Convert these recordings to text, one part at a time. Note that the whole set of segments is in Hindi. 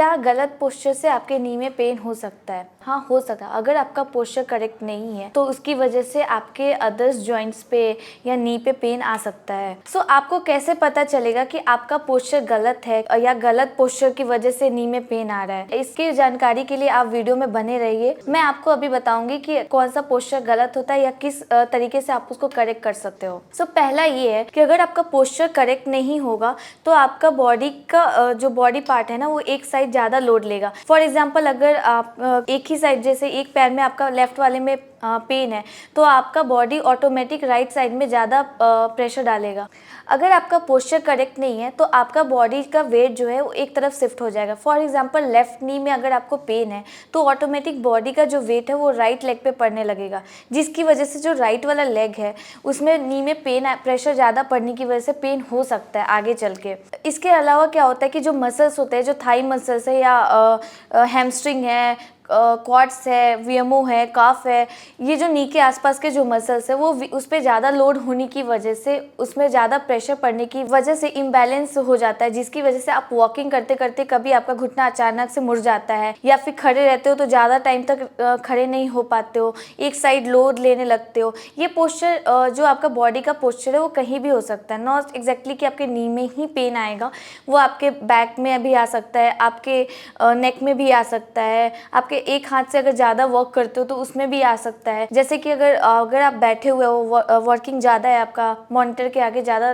क्या गलत पोस्चर से आपके नी में पेन हो सकता है? हाँ, हो सकता है। अगर आपका पोस्चर करेक्ट नहीं है तो उसकी वजह से आपके अदर्स जॉइंट्स पे या नी पे पेन आ सकता है। आपको कैसे पता चलेगा कि आपका पोस्चर गलत है या गलत पोस्चर की वजह से नी में पेन आ रहा है? इसकी जानकारी के लिए आप वीडियो में बने रहिए। मैं आपको अभी बताऊंगी कि कौन सा पोस्चर गलत होता है या किस तरीके से आप उसको करेक्ट कर सकते हो। पहला ये है कि अगर आपका पोस्चर करेक्ट नहीं होगा तो आपका बॉडी का जो बॉडी पार्ट है ना, वो एक साइड ज्यादा लोड लेगा। फॉर एग्जाम्पल, अगर आप एक ही साइड, जैसे एक पैर में आपका लेफ्ट वाले में पेन है तो आपका बॉडी ऑटोमेटिक राइट साइड में ज़्यादा प्रेशर डालेगा। अगर आपका पोस्चर करेक्ट नहीं है तो आपका बॉडी का वेट जो है वो एक तरफ शिफ्ट हो जाएगा। फॉर एग्जांपल, लेफ्ट नी में अगर आपको पेन है तो ऑटोमेटिक बॉडी का जो वेट है वो राइट लेग पे पड़ने लगेगा, जिसकी वजह से जो राइट वाला लेग है उसमें नी में पेन, प्रेशर ज़्यादा पड़ने की वजह से पेन हो सकता है आगे चल के। इसके अलावा क्या होता है कि जो मसल्स होते हैं, जो थाई मसल्स है या हैमस्ट्रिंग है, क्वाड्स है, वीएमओ है, काफ है, ये जो नी के आसपास के जो मसल्स है वो उस पर ज़्यादा लोड होने की वजह से, उसमें ज़्यादा प्रेशर पड़ने की वजह से इम्बैलेंस हो जाता है, जिसकी वजह से आप वॉकिंग करते करते कभी आपका घुटना अचानक से मुड़ जाता है, या फिर खड़े रहते हो तो ज़्यादा टाइम तक खड़े नहीं हो पाते हो, एक साइड लोड लेने लगते हो। ये पोस्चर जो आपका बॉडी का पोस्चर है वो कहीं भी हो सकता है, नॉट एग्जैक्टली कि आपके नी में ही पेन आएगा। वो आपके बैक में भी आ सकता है, आपके नेक में भी आ सकता है, आपके एक हाथ से अगर ज़्यादा वर्क करते हो तो उसमें भी आ सकता है। जैसे कि अगर आप बैठे हुए हो, वर्किंग ज़्यादा है, आपका मॉनिटर के आगे ज़्यादा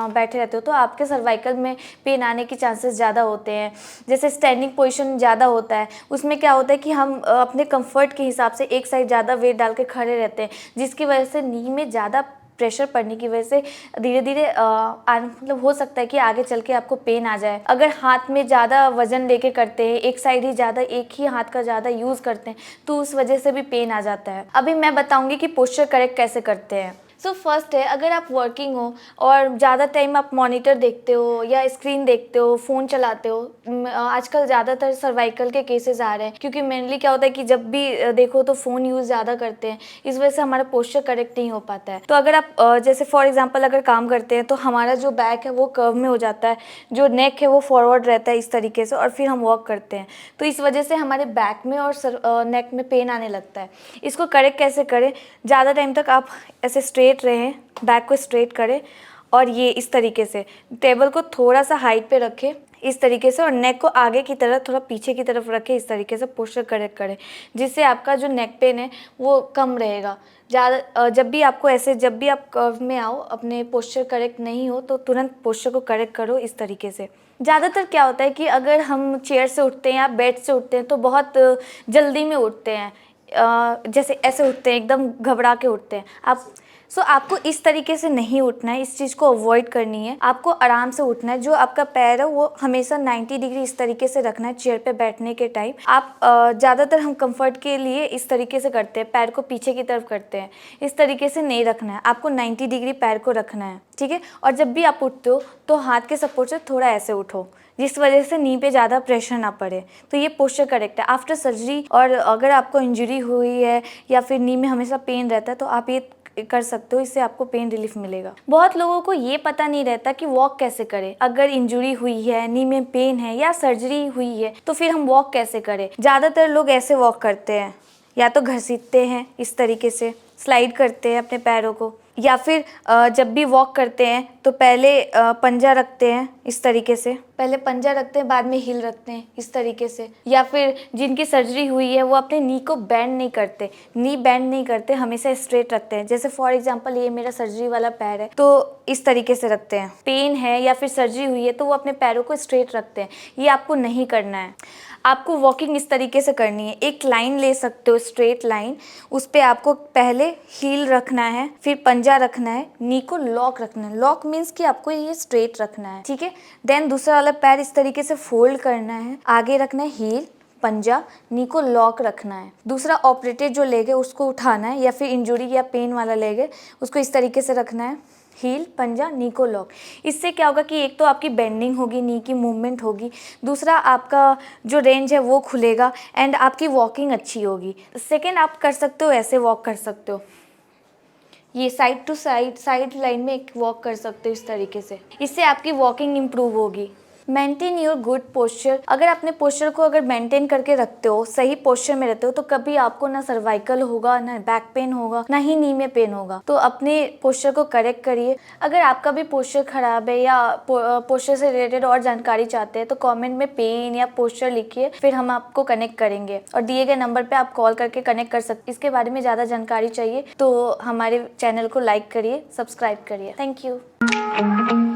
बैठे रहते हो तो आपके सर्वाइकल में पेन आने के चांसेस ज़्यादा होते हैं। जैसे स्टैंडिंग पोजीशन ज़्यादा होता है, उसमें क्या होता है कि हम अपने कंफर्ट के हिसाब से एक साइड ज़्यादा वेट डाल के खड़े रहते हैं, जिसकी वजह से नी में ज़्यादा प्रेशर पड़ने की वजह से धीरे धीरे मतलब हो सकता है कि आगे चल के आपको पेन आ जाए। अगर हाथ में ज़्यादा वजन लेके करते हैं, एक साइड ही ज़्यादा, एक ही हाथ का ज़्यादा यूज़ करते हैं तो उस वजह से भी पेन आ जाता है। अभी मैं बताऊंगी कि पोस्चर करेक्ट कैसे करते हैं। फर्स्ट है, अगर आप वर्किंग हो और ज़्यादा टाइम आप मॉनिटर देखते हो या स्क्रीन देखते हो, फ़ोन चलाते हो, आजकल ज़्यादातर सर्वाइकल के केसेस आ रहे हैं, क्योंकि मेनली क्या होता है कि जब भी देखो तो फ़ोन यूज़ ज़्यादा करते हैं, इस वजह से हमारा पोस्चर करेक्ट नहीं हो पाता है। तो अगर आप जैसे फॉर एग्जांपल अगर काम करते हैं तो हमारा जो बैक है वो कर्व में हो जाता है, जो नेक है वो फॉरवर्ड रहता है इस तरीके से, और फिर हम वॉक करते हैं तो इस वजह से हमारे बैक में और नेक में पेन आने लगता है। इसको करेक्ट कैसे करें? ज़्यादा टाइम तक आप ऐसे स्ट्रेट रहें, बैक को स्ट्रेट करें और ये इस तरीके से टेबल को थोड़ा सा हाइट पे रखें इस तरीके से, और नेक को आगे की तरफ थोड़ा पीछे की तरफ रखें इस तरीके से, पोस्चर करेक्ट करें, जिससे आपका जो नेक पेन है वो कम रहेगा। ज़्यादा जब भी आप कर्व में आओ, अपने पोस्चर करेक्ट नहीं हो तो तुरंत पोस्चर को करेक्ट करो इस तरीके से। ज़्यादातर क्या होता है कि अगर हम चेयर से उठते हैं या बेड से उठते हैं तो बहुत जल्दी में उठते हैं, जैसे ऐसे उठते हैं, एकदम घबरा के उठते हैं आप। आपको इस तरीके से नहीं उठना है, इस चीज़ को अवॉइड करनी है, आपको आराम से उठना है। जो आपका पैर है वो हमेशा 90 डिग्री इस तरीके से रखना है चेयर पे बैठने के टाइम। आप ज़्यादातर हम कंफर्ट के लिए इस तरीके से करते हैं, पैर को पीछे की तरफ करते हैं, इस तरीके से नहीं रखना है, आपको 90 डिग्री पैर को रखना है, ठीक है। और जब भी आप उठते हो तो हाथ के सपोर्ट से थोड़ा ऐसे उठो, जिस वजह से नी पे ज़्यादा प्रेशर ना पड़े। तो ये पोस्चर करेक्ट है। आफ्टर सर्जरी, और अगर आपको इंजरी हुई है या फिर नी में हमेशा पेन रहता है तो आप ये कर सकते हो, इससे आपको पेन रिलीफ मिलेगा। बहुत लोगों को ये पता नहीं रहता कि वॉक कैसे करें। अगर इंजरी हुई है, नी में पेन है या सर्जरी हुई है तो फिर हम वॉक कैसे करें? ज़्यादातर लोग ऐसे वॉक करते हैं, या तो घसीटते हैं इस तरीके से, स्लाइड करते हैं अपने पैरों को, या फिर जब भी वॉक करते हैं तो पहले पंजा रखते हैं इस तरीके से, पहले पंजा रखते हैं बाद में हील रखते हैं इस तरीके से। या फिर जिनकी सर्जरी हुई है वो अपने नी को बेंड नहीं करते, नी बेंड नहीं करते, हमेशा स्ट्रेट रखते हैं। जैसे फॉर एग्जांपल ये मेरा सर्जरी वाला पैर है तो इस तरीके से रखते हैं। पेन है या फिर सर्जरी हुई है तो वो अपने पैरों को स्ट्रेट रखते हैं, ये आपको नहीं करना है। आपको वॉकिंग इस तरीके से करनी है, एक लाइन ले सकते हो, स्ट्रेट लाइन, उस पर आपको पहले हील रखना है, फिर पंजा रखना है, नी को लॉक रखना है। लॉक मीन्स कि आपको ये स्ट्रेट रखना है, ठीक है। देन दूसरा वाला पैर इस तरीके से फोल्ड करना है, आगे रखना है हील, पंजा, नी को लॉक रखना है। दूसरा ऑपरेटेड जो लेग है उसको उठाना है, या फिर इंजुरी या पेन वाला लेग है उसको इस तरीके से रखना है, हील, पंजा, नी को लॉक। इससे क्या होगा कि एक तो आपकी बेंडिंग होगी, नी की मूवमेंट होगी, दूसरा आपका जो रेंज है वो खुलेगा एंड आपकी वॉकिंग अच्छी होगी। सेकेंड, आप कर सकते हो ऐसे वॉक कर सकते हो, ये side to side, side line में एक वॉक कर सकते हो इस तरीके से, इससे आपकी वॉकिंग इम्प्रूव होगी। Maintain your good posture. अगर अपने पोस्चर को अगर मेंटेन करके रखते हो, सही पोस्चर में रहते हो, तो कभी आपको ना सर्वाइकल होगा, ना बैक पेन होगा, ना ही नी में पेन होगा। तो अपने पोस्चर को करेक्ट करिए। अगर आपका भी पोस्चर खराब है या पोस्चर से रिलेटेड और जानकारी चाहते हैं तो कमेंट में पेन या पोस्चर लिखिए, फिर हम आपको कनेक्ट करेंगे और दिए गए नंबर पे आप कॉल करके कनेक्ट कर सकते। इसके बारे में ज़्यादा जानकारी चाहिए तो हमारे चैनल को लाइक करिए, सब्सक्राइब करिए। Thank you.